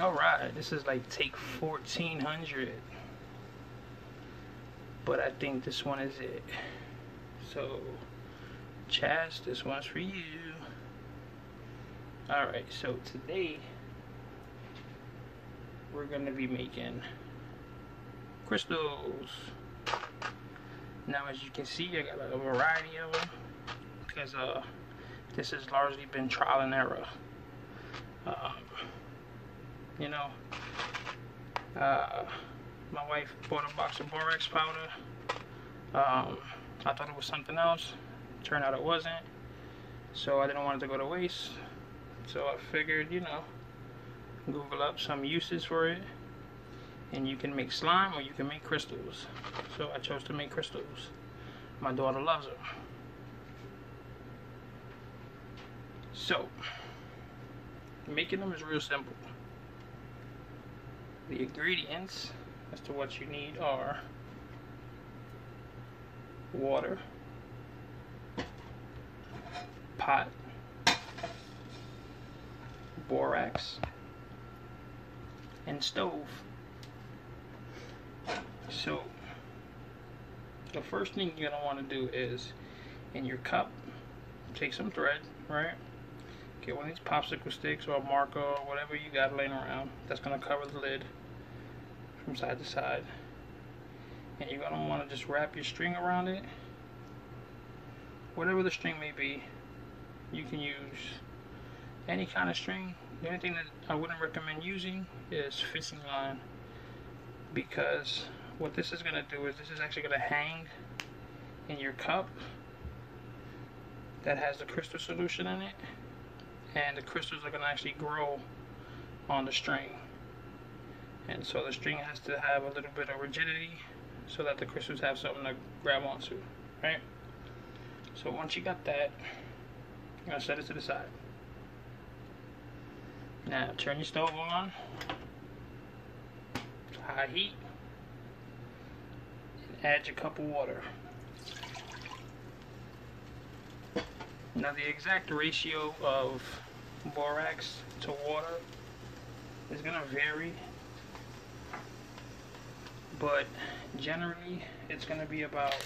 Alright, this is like take 1400. But I think this one is it. So, Chaz, this one's for you. Alright, so today we're going to be making crystals. Now, as you can see, I got a variety of them because this has largely been trial and error. You know, my wife bought a box of borax powder. I thought it was something else. Turned out it wasn't. So I didn't want it to go to waste. So I figured, you know, Google up some uses for it. And you can make slime or you can make crystals. So I chose to make crystals. My daughter loves them. So, making them is real simple. The ingredients as to what you need are water, pot, borax, and stove. So the first thing you're gonna want to do is, in your cup, take some thread, right? Get one of these popsicle sticks or a marker or whatever you got laying around that's gonna cover the lid from side to side. And you're gonna want to just wrap your string around it. Whatever the string may be, you can use any kind of string. The only thing that I wouldn't recommend using is fishing line, because what this is gonna do is this is actually gonna hang in your cup that has the crystal solution in it, and the crystals are gonna actually grow on the string. And so the string has to have a little bit of rigidity so that the crystals have something to grab onto, right? So once you got that, you're gonna set it to the side. Now turn your stove on, high heat, and add your cup of water. Now the exact ratio of borax to water is gonna vary, but generally it's going to be about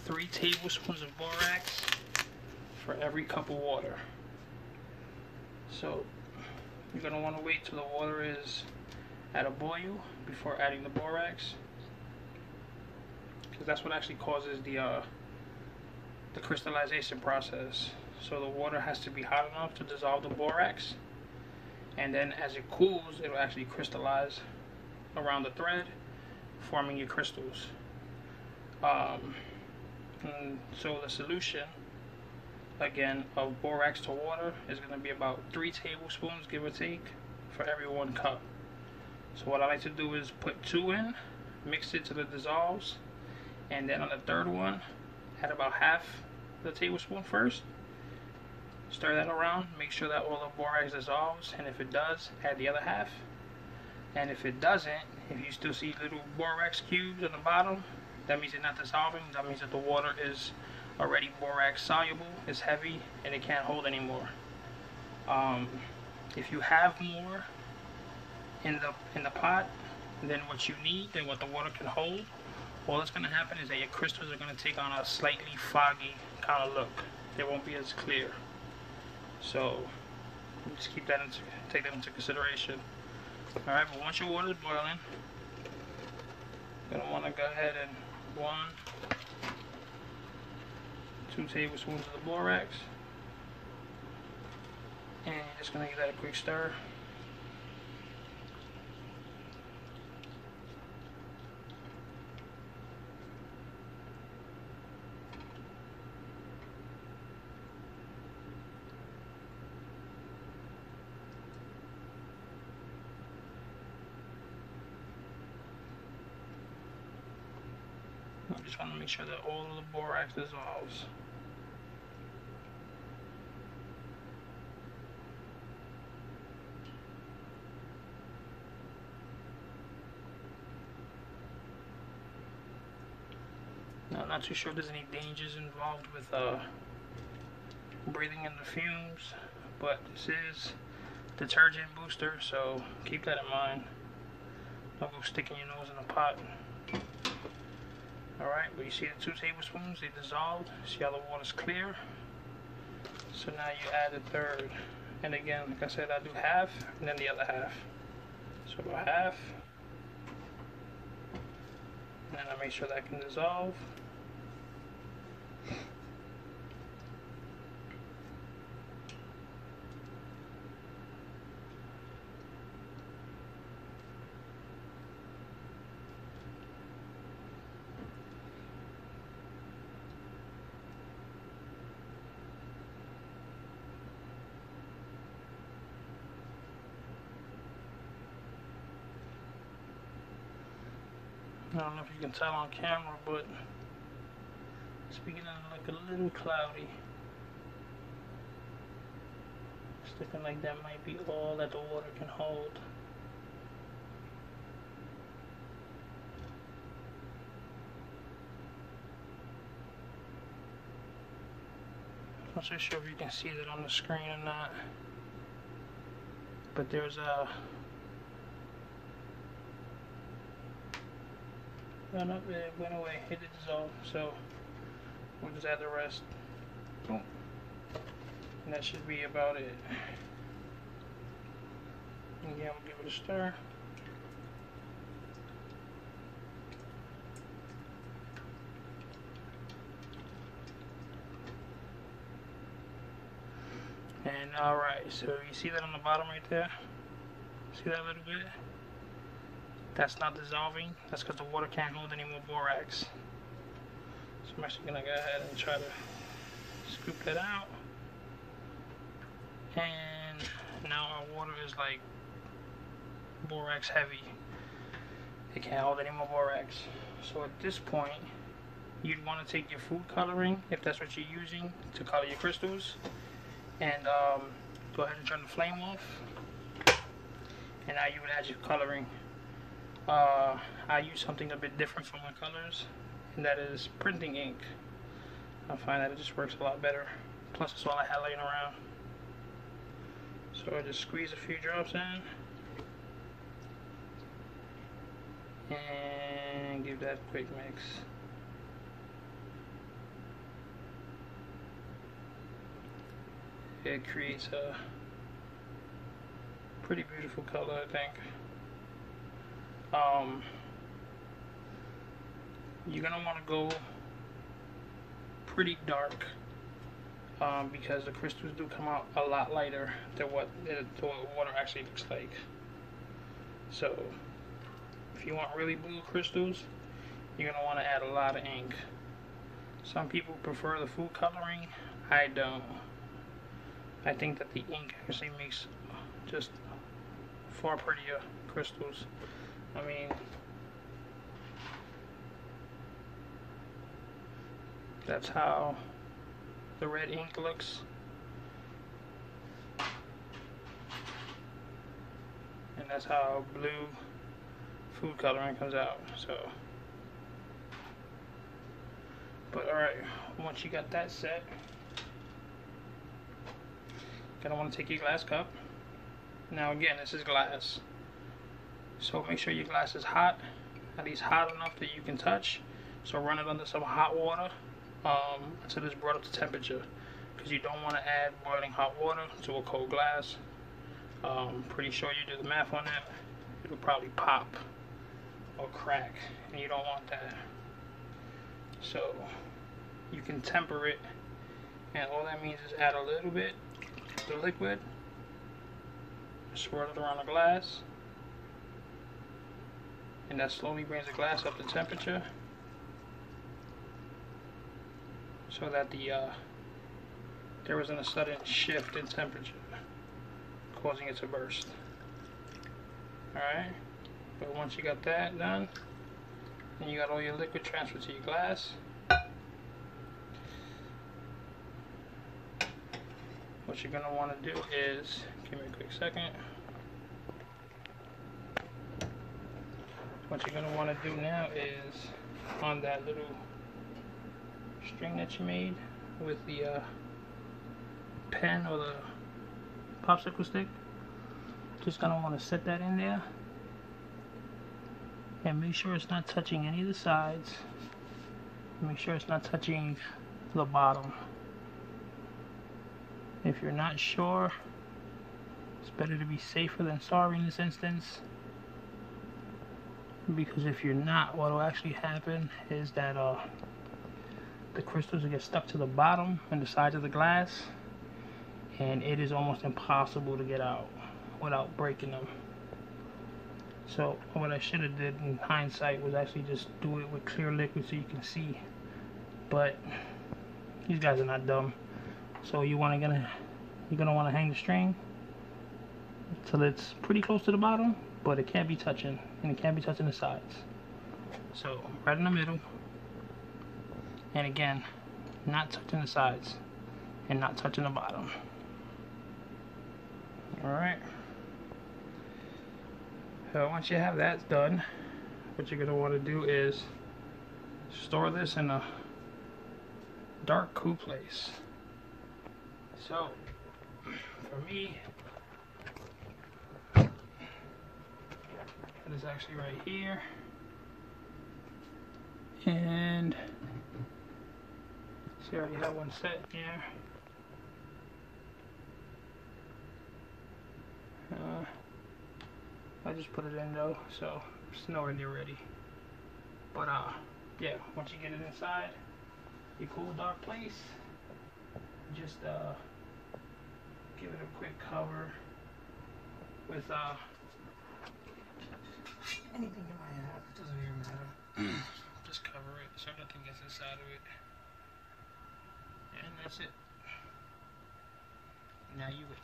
3 tablespoons of borax for every cup of water. So you're going to want to wait till the water is at a boil before adding the borax, because that's what actually causes the crystallization process. So the water has to be hot enough to dissolve the borax, and then as it cools, it will actually crystallize around the thread, forming your crystals. And so the solution, again, of borax to water is going to be about 3 tablespoons, give or take, for every 1 cup. So what I like to do is put 2 in, mix it till it dissolves, and then on the third one, add about half the tablespoon first. Stir that around, make sure that all the borax dissolves, and if it does, add the other half. And if it doesn't, if you still see little borax cubes on the bottom, that means it's not dissolving. That means that the water is already borax soluble, it's heavy, and it can't hold anymore. If you have more in the pot than what you need, than what the water can hold, all that's going to happen is that your crystals are going to take on a slightly foggy kind of look. They won't be as clear. So just take that into consideration. Alright, but once your water is boiling, you're going to want to go ahead and 2 tablespoons of the borax, and you're just going to give that a quick stir. I just want to make sure that all of the borax dissolves. Now, I'm not too sure if there's any dangers involved with breathing in the fumes, but this is detergent booster, so keep that in mind. Don't go sticking your nose in the pot. Alright, but you see the 2 tablespoons, they dissolved. See how the water's clear? So now you add the third. And again, like I said, I do half and then the other half. So about half. And then I make sure that can dissolve. I don't know if you can tell on camera, but it's beginning to look a little cloudy. It's looking like that might be all that the water can hold. I'm not so sure if you can see that on the screen or not, but there's a no, it went away. It did dissolve, so we'll just add the rest. Boom. And that should be about it. And again, we'll give it a stir. And alright, so you see that on the bottom right there? See that a little bit? That's not dissolving. That's because the water can't hold any more borax. So I'm actually going to go ahead and try to scoop that out. And now our water is like borax heavy. It can't hold any more borax. So at this point, you'd want to take your food coloring, if that's what you're using to color your crystals, and go ahead and turn the flame off. And now you would add your coloring. I use something a bit different for my colors, and that is printing ink. I find that it just works a lot better. Plus, it's all I had laying around. So I just squeeze a few drops in, and give that a quick mix. It creates a pretty beautiful color, I think. You're gonna want to go pretty dark because the crystals do come out a lot lighter than what the water actually looks like. So if you want really blue crystals, you're gonna want to add a lot of ink. Some people prefer the food coloring. I don't. I think that the ink actually makes just far prettier crystals. I mean, that's how the red ink looks. And that's how blue food coloring comes out. So, but alright, once you got that set, you're gonna want to take your glass cup. Now again, this is glass. So make sure your glass is hot, at least hot enough that you can touch. So run it under some hot water until it's brought up to temperature, because you don't want to add boiling hot water to a cold glass. Pretty sure you do the math on that. It'll probably pop or crack, and you don't want that. So you can temper it, and all that means is add a little bit of the liquid, swirl it around the glass, and that slowly brings the glass up to temperature so that there isn't a sudden shift in temperature causing it to burst. Alright, but once you got that done and you got all your liquid transferred to your glass, what you're going to want to do is, give me a quick second. What you're going to want to do now is, on that little string that you made with the pen or the popsicle stick, Just gonna want to set that in there and make sure it's not touching any of the sides. Make sure it's not touching the bottom. If you're not sure, it's better to be safer than sorry in this instance, because if you're not, what will actually happen is that the crystals will get stuck to the bottom and the sides of the glass, and it is almost impossible to get out without breaking them. So what I should have did in hindsight was actually just do it with clear liquid so you can see, but these guys are not dumb. So you're gonna want to hang the string till it's pretty close to the bottom, but it can't be touching, and it can't be touching the sides. So right in the middle, and again, not touching the sides and not touching the bottom. Alright, so once you have that done, what you're going to want to do is store this in a dark, cool place. So for me, it is actually right here, and see, I already have one set here. I just put it in though, so it's nowhere near ready. But yeah, once you get it inside your cool dark place, just give it a quick cover with anything you might have. It doesn't even matter. Just cover it so nothing gets inside of it, and that's it. Now you wait.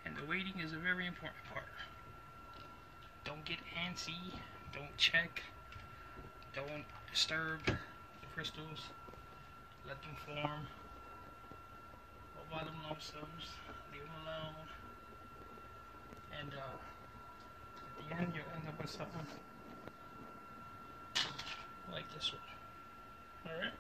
And the waiting is a very important part. Don't get antsy, don't check, don't disturb the crystals, let them form all by themselves, leave them alone, and at the end you'll end up with something like this one. Alright?